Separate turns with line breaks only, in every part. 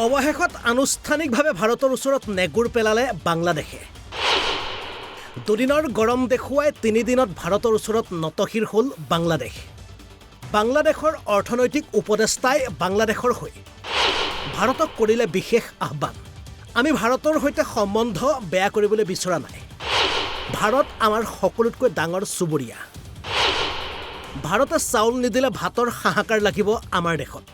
অৱশেষত আনুষ্ঠানিকভাৱে ভাৰতৰ ওচৰত নেগুৰ পেলালে বাংলাদেশে। দুদিনৰ গৰম দেখুৱাই 3 দিনত ভাৰতৰ ওচৰত নতশিৰ হ'ল বাংলাদেশ। বাংলাদেশৰ অৰ্থনৈতিক উপদেষ্টাই বাংলাদেশৰ হৈ ভাৰতক কৰিলে বিশেষ আহ্বান। আমি ভাৰতৰ সৈতে সম্বন্ধ বেয়া কৰিবলৈ বিচৰা নাই। ভাৰত আমাৰ সকলোতকৈ ডাঙৰ চুবুৰীয়া। ভাৰতে চাউল নিদিলে ভাতৰ হাহাকাৰ লাগিব আমাৰ দেশত।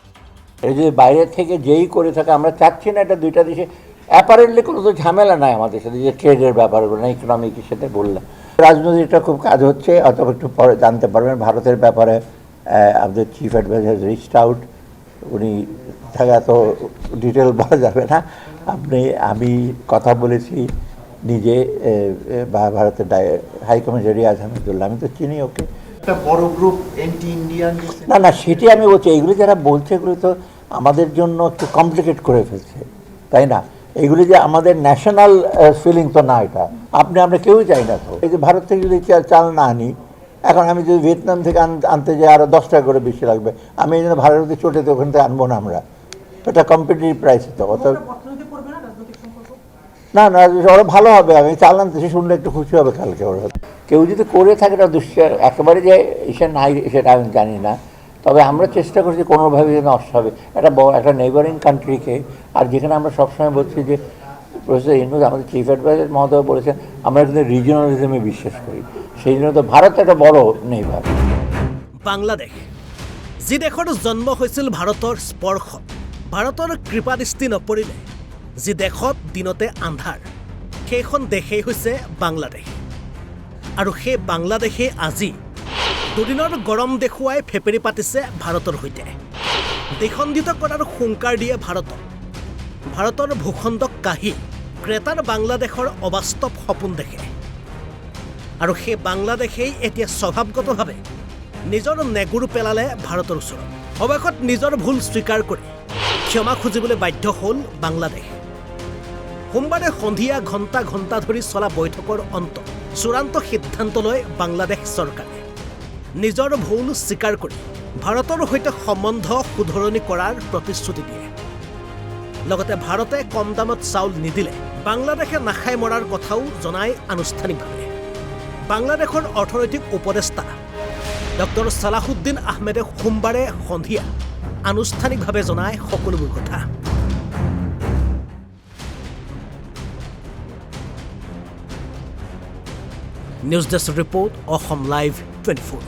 এই যে বাইরে থেকে যেই করে থাকে আমরা চাচ্ছি না এটা দুইটা দেশে অ্যাপারেন্টলি কোনো তো ঝামেলা নাই আমাদের সাথে, যে ট্রেডের ব্যাপারগুলো না, ইকোনমিকের সাথে বললাম। রাজনীতিটা খুব কাজ হচ্ছে, অথবা একটু পরে জানতে পারবেন ভারতের ব্যাপারে আমাদের চিফ অ্যাডভাইজার রিচড আউট, উনি থাকা তো ডিটেল বলা যাবে না। আমি কথা বলেছি নিজে বা ভারতের হাইকমিশনার রিয়াজ আহমেদুল্লাহ, আমি তো চিনি ওকে।
একটা বড় গ্রুপ অ্যান্টি ইন্ডিয়ান
না সেটি আমি বলছি, এগুলি যারা বলছে এগুলি তো আমাদের জন্য একটু কমপ্লিকেট করে ফেলছে, তাই না? এগুলি যে আমাদের ন্যাশনাল ফিলিং তো না, এটা আমরা কেউই চাই না। তো এই যে ভারত থেকে যদি চাল না আনি, এখন আমি যদি ভিয়েতনাম থেকে আনতে যাই আরও 10 টাকা করে বেশি লাগবে, আমি এই জন্য ভারতে চটেতে ওখান থেকে আনবো না আমরা, এটা কম্পিটিটিভ প্রাইস। তো অত না ওরা ভালো হবে, আমি চাল আনতেছি শুনলে একটু খুশি হবে কালকে। ওরা কেউ যদি করে থাকে এটা একেবারে যে এসে নাই সেটা আমি জানি না, তবে আমরা চেষ্টা করছি কোনোভাবে যেন নষ্ট হবে একটা নেইবারিং কান্ট্রিকে। আর যেখানে আমরা সবসময় বলছি যে প্রফেসর ইউনূস আমাদের চিফ অ্যাডভাইজার মহোদয় বলেছেন আমরা কিন্তু রিজিওনালিজমে বিশ্বাস করি, সেই জন্য তো ভারত একটা বড় নেইবার।
বাংলাদেশ যি দেশৰ জন্ম হৈছিল ভাৰতৰ স্পৰ্শত, ভাৰতৰ কৃপাদৃষ্টি নপৰিলে যি দেশত দিনতে আন্ধাৰ, সেইখন দেশেই হৈছে বাংলাদেশ। আৰু সেই বাংলাদেশে আজি দুদিনৰ গৰম দেখুৱাই ফেপেৰি পাতিছে ভাৰতৰ সৈতে। দেশন্দিত কৰাৰ হুংকাৰ দিয়ে ভাৰতক। ভাৰতৰ ভূখণ্ডক কাহি ক্ৰেতাৰ বাংলাদেশৰ অবাস্তৱ সপোন দেখে। আৰু সেই বাংলাদেশেই এতিয়া স্বভাৱগতভাৱে নিজৰ নেগুৰ পেলালে ভাৰতৰ ওচৰত। অৱশেষত নিজৰ ভুল স্বীকাৰ কৰি ক্ষমা খুজিবলৈ বাধ্য হ'ল বাংলাদেশ। সোমবাৰে সন্ধিয়া ঘণ্টা ঘণ্টা ধৰি চলা বৈঠকৰ অন্তত চূড়ান্ত সিদ্ধান্ত লয় বাংলাদেশ চৰকাৰে। নিজৰ ভুল স্বীকাৰ কৰি ভাৰতৰ সৈতে সম্বন্ধ শুধৰণি কৰাৰ প্ৰতিশ্ৰুতি দিয়ে। লগতে ভাৰতে কম দামত চাউল নিদিলে বাংলাদেশে নাখাই মৰাৰ কথাও জনায় আনুষ্ঠানিকভাৱে। বাংলাদেশৰ অৰ্থনৈতিক উপদেষ্টা ডক্টৰ ছালাহুদ্দিন আহমেদে সোমবাৰে সন্ধিয়া আনুষ্ঠানিকভাৱে জনায় সকলোবোৰ কথা। News desk report, Assam live 24।